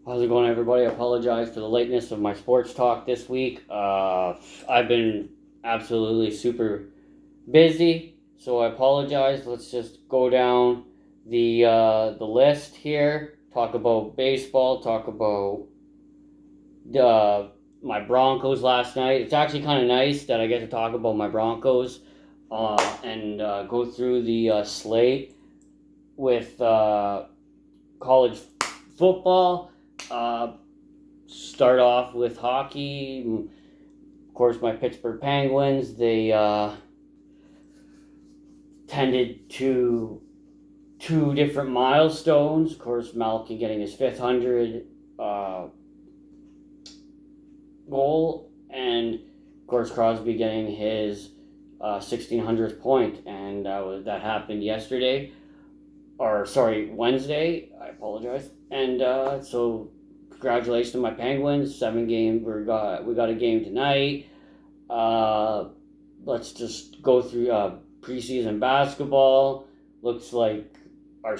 How's it going, everybody? I apologize for the lateness of my sports talk this week. I've been absolutely super busy, so I apologize. Let's just go down the list here. Talk about baseball. Talk about uh, my Broncos last night. It's actually kind of nice that I get to talk about my Broncos and go through the slate with college football. Uh, Start off with hockey. Of course, my Pittsburgh Penguins. They tended to two different milestones. Of course, Malkin getting his 500 uh, goal, and of course Crosby getting his 1600th point, and that happened yesterday, or sorry, Wednesday. I apologize, and so congratulations to my Penguins. 7 game. We got a game tonight. Uh, let's just go through preseason basketball. Looks like our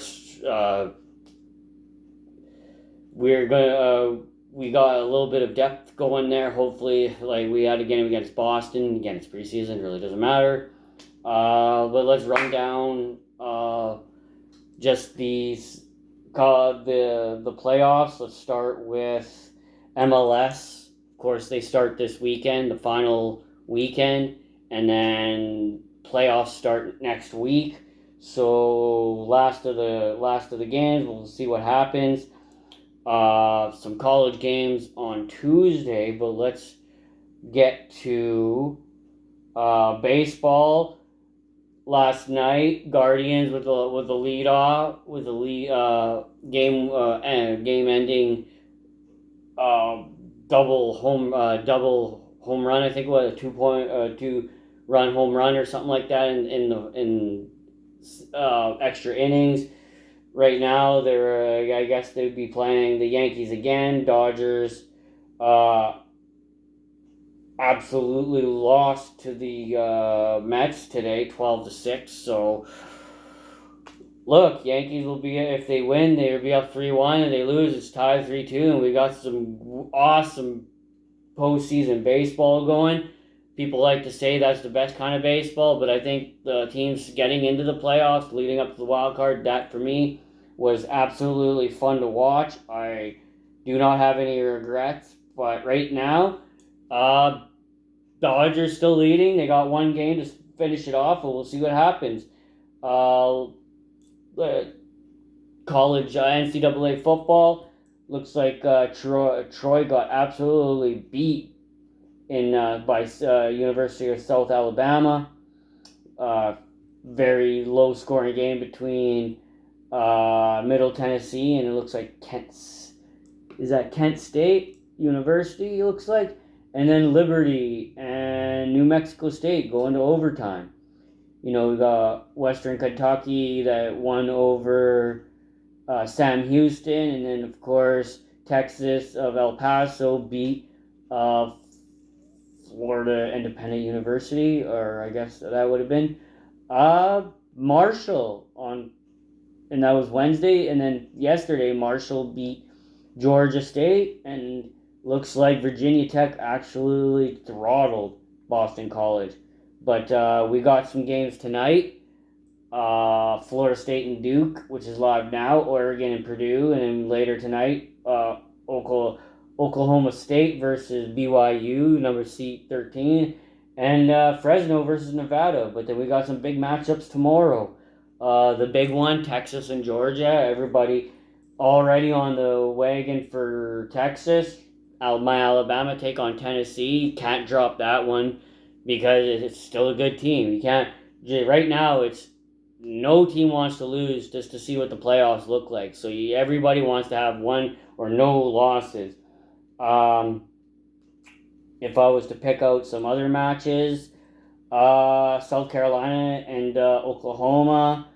we're gonna we got a little bit of depth going there. Hopefully, like we had a game against Boston. Again, it's preseason. It really doesn't matter. But let's run down just the playoffs. Let's start with MLS. Of course, they start this weekend, the final weekend, and then playoffs start next week. So last of the games, we'll see what happens. Some college games on Tuesday, but let's get to baseball. Last night, Guardians with the lead off with the lead game ending uh, double home run. I think it was a 2 run home run or something like that in extra innings. Right now, I guess they'd be playing the Yankees again. Dodgers uh, absolutely lost to the Mets today, 12-6. So look, Yankees will be, if they win, they'll be up 3-1, and they lose, it's tied 3-2, and we got some awesome postseason baseball going. People like to say that's the best kind of baseball, but I think the teams getting into the playoffs, leading up to the wild card, that for me was absolutely fun to watch. I do not have any regrets, but right now, Dodgers still leading. They got 1 game to finish it off, and we'll see what happens. Uh, College NCAA football looks like Troy got absolutely beat in by University of South Alabama. Uh, Very low scoring game between Middle Tennessee and it looks like Kent State University. It looks like, and then Liberty and New Mexico State going to overtime. We got Western Kentucky that won over Sam Houston, and then of course Texas of El Paso beat uh, Florida Independent University, or I guess that would have been Marshall and that was Wednesday, and then yesterday Marshall beat Georgia State, and looks like Virginia Tech actually throttled Boston College. But we got some games tonight. Florida State and Duke, which is live now. Oregon and Purdue, and then later tonight, Oklahoma State versus BYU, number seed 13, and Fresno versus Nevada. But then we got some big matchups tomorrow. The big one, Texas and Georgia. Everybody already on the wagon for Texas. My Alabama take on Tennessee. Can't drop that one because it's still a good team. You can't. Right now, it's no team wants to lose just to see what the playoffs look like. So everybody wants to have one or no losses. Um, if I was to pick out some other matches, South Carolina and Oklahoma,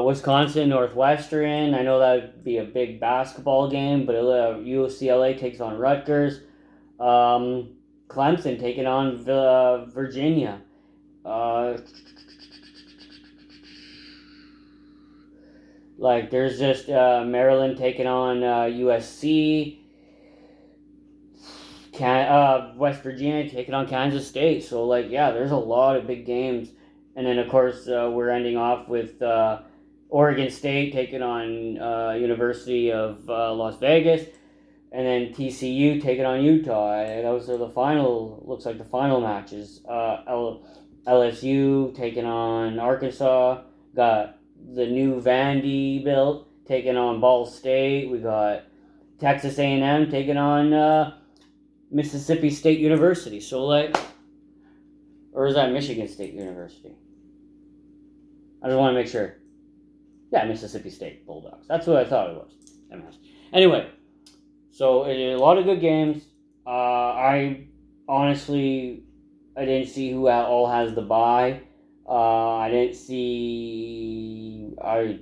Wisconsin, Northwestern. I know that would be a big basketball game, but UCLA takes on Rutgers. Clemson taking on Virginia. Uh, Like there's just Maryland taking on USC, West Virginia taking on Kansas State. So like yeah, there's a lot of big games, and then of course we're ending off with Oregon State taking on University of Las Vegas, and then TCU taking on Utah. And those are the final. Looks like the final matches. LSU taking on Arkansas. Got the new Vanderbilt taking on Ball State. We got Texas A&M taking on Mississippi State University. So like, or is that Michigan State University? I just want to make sure. Yeah, Mississippi State Bulldogs. That's what I thought it was. Anyway, so a lot of good games. I honestly, I didn't see who all has the bye. I didn't see. I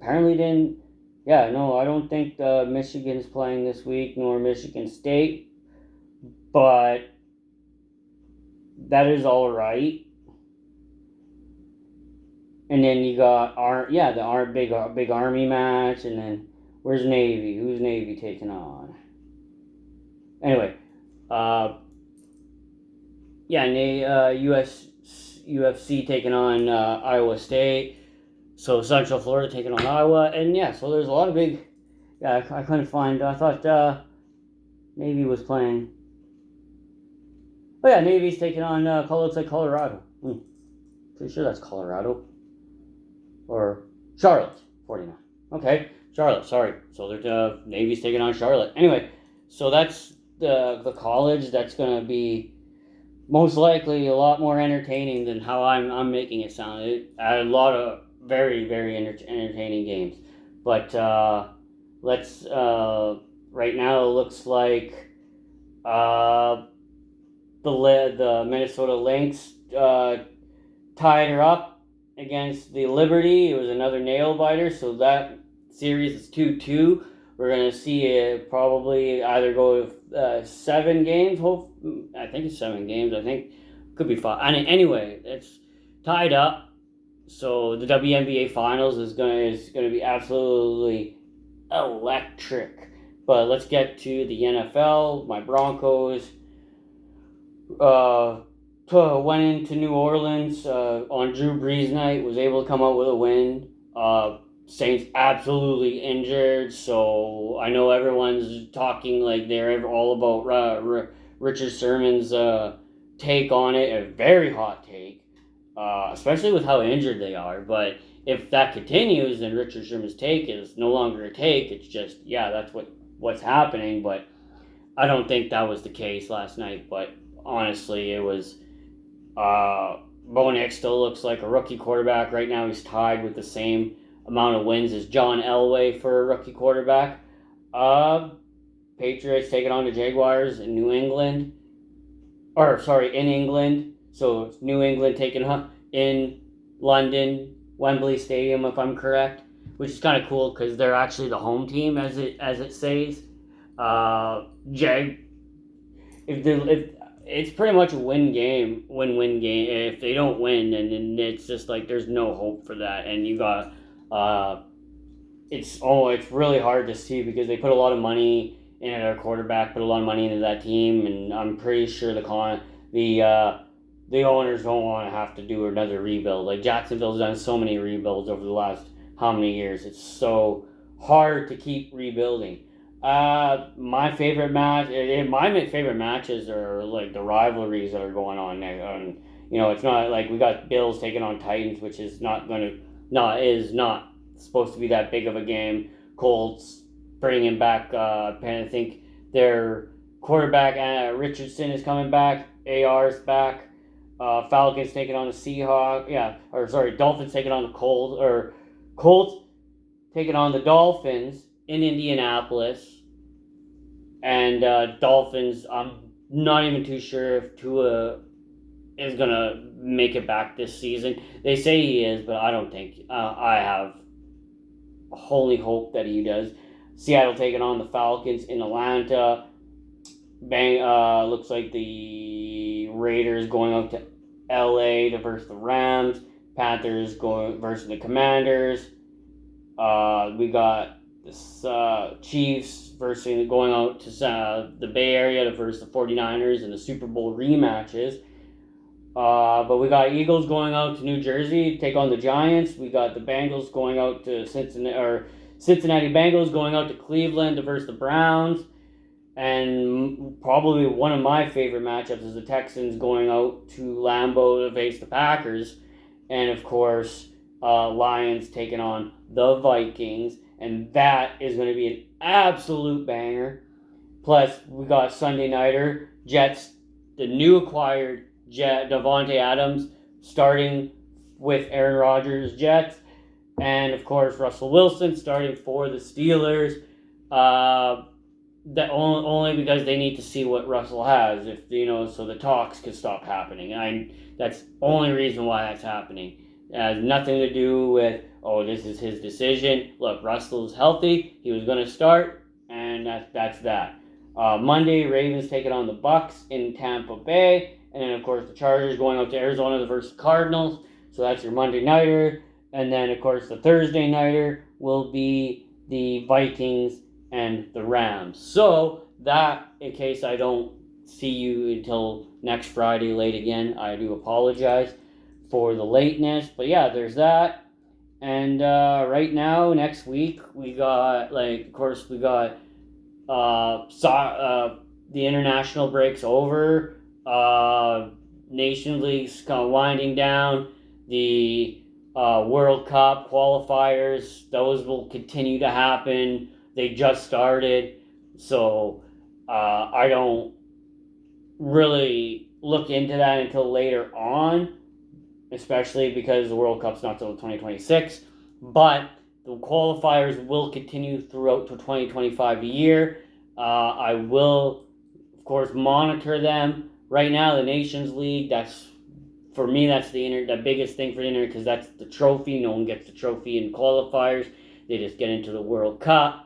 apparently didn't. Yeah, no, I don't think Michigan's playing this week, nor Michigan State. But that is all right. And then you got the big Army match, and then where's Navy? Who's Navy taking on? Anyway, UFC taking on Iowa State. So Central Florida taking on Iowa, and yeah, so there's a lot of big. Yeah, I couldn't find. I thought Navy was playing. Oh yeah, Navy's taking on looks like Colorado. Pretty sure that's Colorado. Or Charlotte, 49. Okay, Charlotte, sorry. So they're Navy's taking on Charlotte. Anyway, so that's the college. That's going to be most likely a lot more entertaining than how I'm making it sound. A lot of very, very entertaining games. But let's, right now it looks like the Minnesota Lynx tied her up against the Liberty. It was another nail biter, so that series is 2-2. We're going to see it probably either go 7 games. I think it's 7 games. I think it could be 5. Anyway, it's tied up. So the WNBA Finals is going to be absolutely electric. But let's get to the NFL. My Broncos went into New Orleans on Drew Brees night, was able to come out with a win. Saints absolutely injured, so I know everyone's talking like they're all about Richard Sherman's take on it. A very hot take, especially with how injured they are. But if that continues, then Richard Sherman's take is no longer a take. It's just, yeah, that's what's happening. But I don't think that was the case last night. But honestly, it was. Bo Nix still looks like a rookie quarterback. Right now, he's tied with the same amount of wins as John Elway for a rookie quarterback. Patriots taking on the Jaguars in New England. In England. So it's New England taking in London, Wembley Stadium, if I'm correct, which is kind of cool because they're actually the home team, as it says. It's pretty much a win-win game. If they don't win, then it's just like there's no hope for that. And you got, it's really hard to see because they put a lot of money into their quarterback, put a lot of money into that team, and I'm pretty sure the owners don't want to have to do another rebuild. Like Jacksonville's done so many rebuilds over the last how many years? It's so hard to keep rebuilding. My favorite matches are like the rivalries that are going on there. It's not like we got Bills taking on Titans, which is not supposed to be that big of a game. Colts bringing back, I think their quarterback Richardson is coming back. AR's back. Falcons taking on the Seahawks. Dolphins taking on the Colts taking on the Dolphins in Indianapolis. And Dolphins, I'm not even too sure if Tua is going to make it back this season. They say he is, but I don't think. I have holy hope that he does. Seattle taking on the Falcons in Atlanta. Looks like the Raiders going up to LA to versus the Rams. Panthers going versus the Commanders. We got this Chiefs versus going out to the Bay Area versus the 49ers in the Super Bowl rematches. But we got Eagles going out to New Jersey to take on the Giants. We got the Bengals going out to Cincinnati Bengals going out to Cleveland to versus the Browns. And probably one of my favorite matchups is the Texans going out to Lambeau to face the Packers. And of course, Lions taking on the Vikings. And that is going to be an absolute banger. Plus, we got Sunday Nighter, Jets, the new acquired Davante Adams, starting with Aaron Rodgers' Jets. And of course, Russell Wilson starting for the Steelers. That only because they need to see what Russell has, so the talks can stop happening. That's the only reason why that's happening. It has nothing to do with this is his decision. Look, Russell's healthy. He was going to start, and that's that. Monday, Ravens taking on the Bucks in Tampa Bay, and then of course the Chargers going out to Arizona versus Cardinals. So that's your Monday nighter, and then of course the Thursday nighter will be the Vikings and the Rams. So that, in case I don't see you until next Friday late again, I do apologize for the lateness. But yeah, there's that. And right now, next week, we got, the international break's over. Nation League's kind of winding down. The World Cup qualifiers, those will continue to happen. They just started, so I don't really look into that until later on, especially because the World Cup's not till 2026. But the qualifiers will continue throughout to 2025 year. I will, of course, monitor them. Right now, the Nations League, for me, that's the biggest thing for the internet, because that's the trophy. No one gets the trophy in qualifiers. They just get into the World Cup.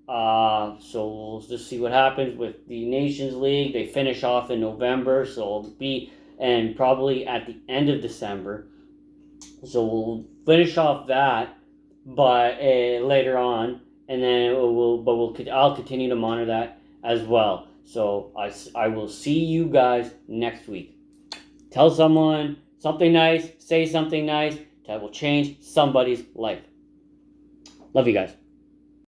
So we'll just see what happens with the Nations League. They finish off in November, so it'll be, and probably at the end of December. So we'll finish off that, but later on, and then I'll continue to monitor that as well. So I will see you guys next week. Tell someone something nice, say something nice that will change somebody's life. Love you guys.